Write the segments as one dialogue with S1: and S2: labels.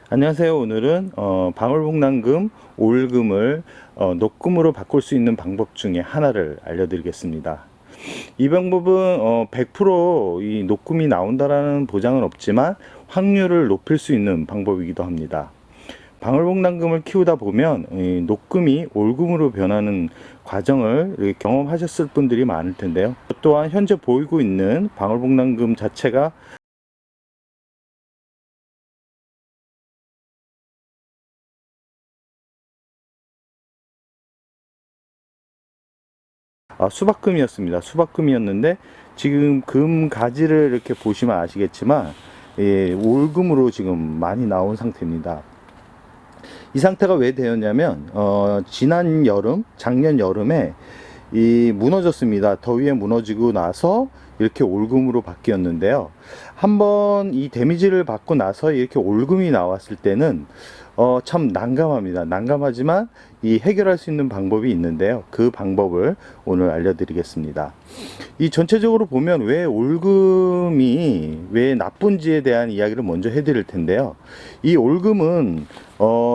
S1: 안녕하세요. 오늘은 방울복랑금 올금을 녹금으로 바꿀 수 있는 방법 중에 하나를 알려드리겠습니다. 이 방법은 100%이 녹금이 나온다라는 보장은 없지만 확률을 높일 수 있는 방법이기도 합니다. 방울복랑금을 키우다 보면 이 녹금이 올금으로 변하는 과정을 이렇게 경험하셨을 분들이 많을 텐데요. 또한 현재 보이고 있는 방울복랑금 자체가 수박금이었습니다. 수박금이었는데 지금 금 가지를 이렇게 보시면 아시겠지만 올금으로 지금 많이 나온 상태입니다. 이 상태가 왜 되었냐면 지난 여름, 작년 여름에 무너졌습니다. 더위에 무너지고 나서 이렇게 올금으로 바뀌었는데요. 한번 이 데미지를 받고 나서 이렇게 올금이 나왔을 때는 참 난감합니다. 난감하지만 이 해결할 수 있는 방법이 있는데요. 그 방법을 오늘 알려드리겠습니다. 이 전체적으로 보면 왜 올금이 왜 나쁜지에 대한 이야기를 먼저 해드릴 텐데요. 이 올금은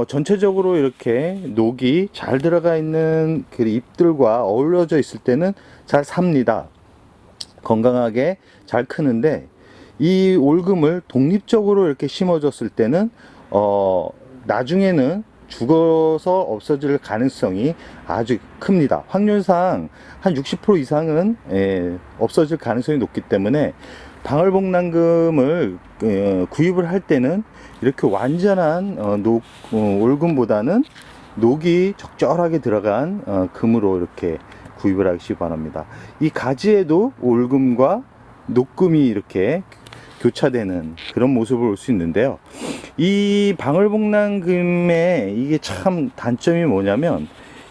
S1: 전체적으로 이렇게 녹이 잘 들어가 있는 그 잎들과 어우러져 있을 때는 잘 삽니다. 건강하게 잘 크는데 이 올금을 독립적으로 이렇게 심어줬을 때는 나중에는 죽어서 없어질 가능성이 아주 큽니다. 확률상 한 60% 이상은 없어질 가능성이 높기 때문에 방울복랑금을 구입을 할 때는 이렇게 완전한 올금보다는 녹이 적절하게 들어간 금으로 이렇게 구입을 하시기 바랍니다. 이 가지에도 올금과 녹금이 이렇게 교차되는 그런 모습을 볼 수 있는데요. 이 방울복랑금의 이게 참 단점이 뭐냐면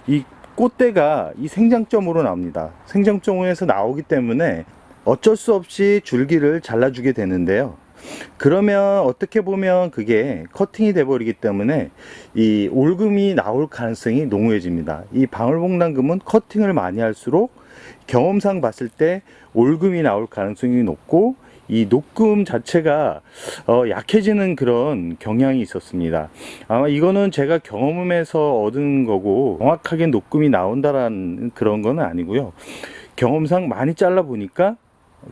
S1: 이 꽃대가 이 생장점으로 나옵니다. 생장점에서 나오기 때문에 어쩔 수 없이 줄기를 잘라주게 되는데요. 그러면 어떻게 보면 그게 커팅이 돼 버리기 때문에 이 올금이 나올 가능성이 농후해집니다. 이 방울복랑금은 커팅을 많이 할수록 경험상 봤을 때 올금이 나올 가능성이 높고 이 녹금 자체가 약해지는 그런 경향이 있었습니다. 아마 이거는 제가 경험에서 얻은 거고 정확하게 녹금이 나온다라는 그런 건 아니고요. 경험상 많이 잘라 보니까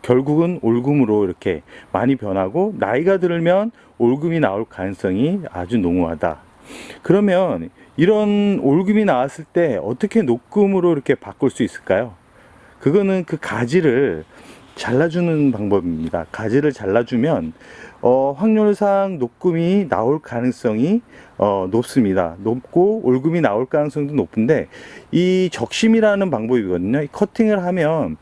S1: 결국은 올금으로 이렇게 많이 변하고 나이가 들면 올금이 나올 가능성이 아주 농후하다. 그러면 이런 올금이 나왔을 때 어떻게 녹금으로 이렇게 바꿀 수 있을까요? 그거는 그 가지를 잘라주는 방법입니다. 가지를 잘라주면 확률상 녹금이 나올 가능성이 높습니다. 높고 올금이 나올 가능성도 높은데 이 적심이라는 방법이거든요. 이 커팅을 하면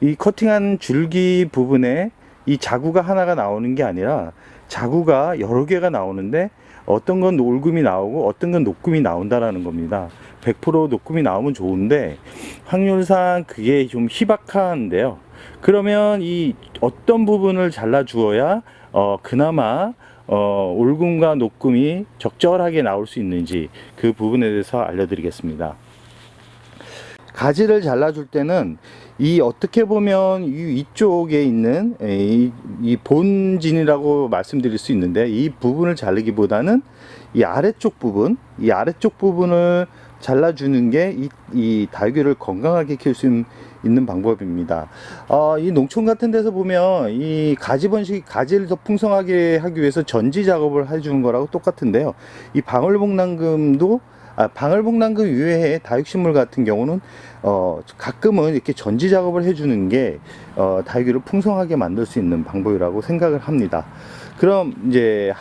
S1: 이 커팅한 줄기 부분에 이 자구가 하나가 나오는 게 아니라 자구가 여러 개가 나오는데 어떤 건 올금이 나오고 어떤 건 녹금이 나온다라는 겁니다. 100% 녹금이 나오면 좋은데 확률상 그게 좀 희박한데요. 그러면 이 어떤 부분을 잘라 주어야 그나마 올금과 녹금이 적절하게 나올 수 있는지 그 부분에 대해서 알려드리겠습니다. 가지를 잘라줄 때는 이 어떻게 보면 이쪽에 있는 이 본진이라고 말씀드릴 수 있는데 이 부분을 자르기보다는 이 아래쪽 부분을 잘라주는 게 이 달걀을 건강하게 키울 수 있는 방법입니다. 이 농촌 같은 데서 보면 이 가지를 더 풍성하게 하기 위해서 전지 작업을 해주는 거라고 똑같은데요. 이 방울복랑금도 방울복랑금 이외에 다육식물 같은 경우는 가끔은 이렇게 전지 작업을 해주는 게 다육이를 풍성하게 만들 수 있는 방법이라고 생각을 합니다. 그럼 이제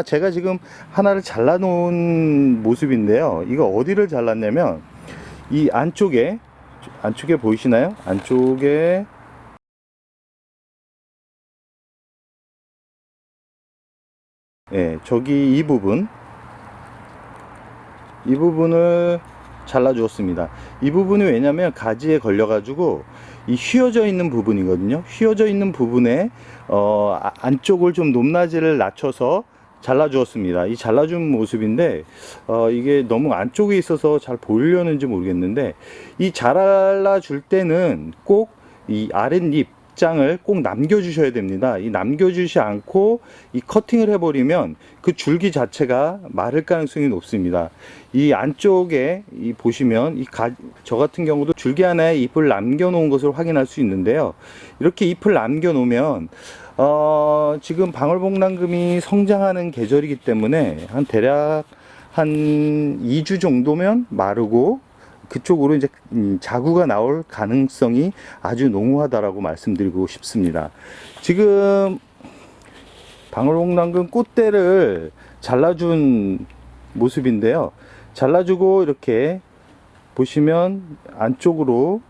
S1: 제가 지금 하나를 잘라 놓은 모습인데요. 이거 어디를 잘랐냐면 이 안쪽에 보이시나요? 안쪽에 저기 이 부분을 잘라 주었습니다. 이 부분이 왜냐면 가지에 걸려 가지고 이 휘어져 있는 부분이거든요. 휘어져 있는 부분에 안쪽을 좀 높낮이를 낮춰서 잘라 주었습니다. 이 잘라준 모습인데 이게 너무 안쪽에 있어서 잘 보이려는지 모르겠는데 이 잘라 줄 때는 꼭 이 아랫잎 장을 꼭 남겨주셔야 됩니다. 이 남겨주지 않고 이 커팅을 해버리면 그 줄기 자체가 마를 가능성이 높습니다. 이 안쪽에 보시면 저 같은 경우도 줄기 하나에 잎을 남겨놓은 것을 확인할 수 있는데요. 이렇게 잎을 남겨놓으면 지금 방울복랑금이 성장하는 계절이기 때문에 대략 한 2주 정도면 마르고 그쪽으로 이제 자구가 나올 가능성이 아주 농후하다라고 말씀드리고 싶습니다. 지금 방울복랑금 꽃대를 잘라준 모습인데요. 잘라주고 이렇게 보시면 안쪽으로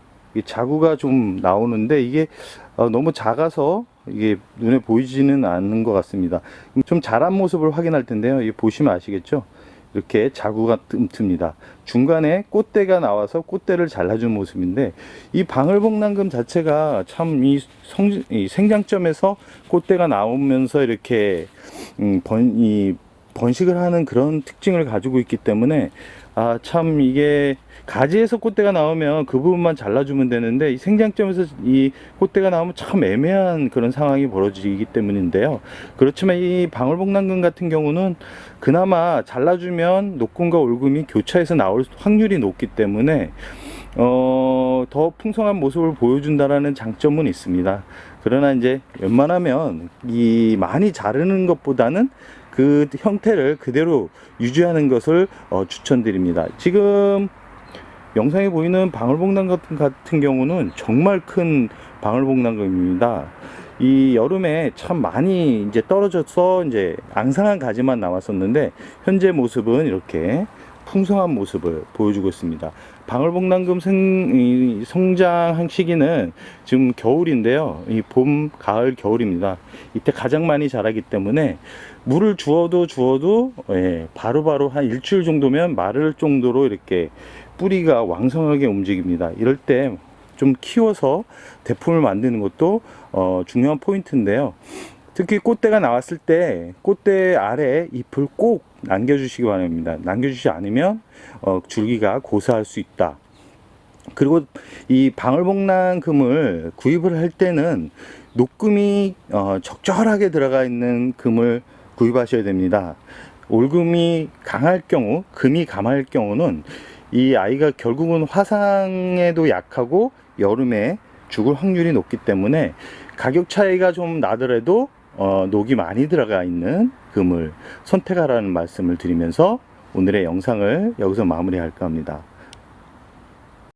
S1: 자구가 좀 나오는데 이게 너무 작아서 이게 눈에 보이지는 않는 것 같습니다. 좀 자란 모습을 확인할 텐데요. 이 보시면 아시겠죠? 이렇게 자구가 듭니다. 중간에 꽃대가 나와서 꽃대를 잘라준 모습인데 이 방울복랑금 자체가 참 이 생장점에서 꽃대가 나오면서 이렇게 번식을 하는 그런 특징을 가지고 있기 때문에 참 이게 가지에서 꽃대가 나오면 그 부분만 잘라주면 되는데 이 생장점에서 이 꽃대가 나오면 참 애매한 그런 상황이 벌어지기 때문인데요. 그렇지만 이 방울복랑금 같은 경우는 그나마 잘라주면 녹금과 올금이 교차해서 나올 확률이 높기 때문에 더 풍성한 모습을 보여준다라는 장점은 있습니다. 그러나 이제 웬만하면 많이 자르는 것보다는 그 형태를 그대로 유지하는 것을 추천드립니다. 지금 영상에 보이는 방울복랑금 같은 경우는 정말 큰 방울복랑금입니다. 이 여름에 참 많이 이제 떨어져서 이제 앙상한 가지만 남았었는데 현재 모습은 이렇게 풍성한 모습을 보여주고 있습니다. 방울복랑금 성장 시기는 지금 겨울인데요. 이 봄, 가을, 겨울입니다. 이때 가장 많이 자라기 때문에 물을 주어도 바로바로 한 일주일 정도면 마를 정도로 이렇게 뿌리가 왕성하게 움직입니다. 이럴 때 좀 키워서 대품을 만드는 것도 중요한 포인트인데요. 특히 꽃대가 나왔을 때 꽃대 아래 잎을 꼭 남겨주시기 바랍니다. 남겨주지 않으면 줄기가 고사할 수 있다. 그리고 이 방울복랑금을 구입을 할 때는 녹금이 적절하게 들어가 있는 금을 구입하셔야 됩니다. 올금이 강할 경우, 금이 감할 경우는 이 아이가 결국은 화상에도 약하고 여름에 죽을 확률이 높기 때문에 가격 차이가 좀 나더라도 녹이 많이 들어가 있는 금을 선택하라는 말씀을 드리면서 오늘의 영상을 여기서 마무리할까 합니다.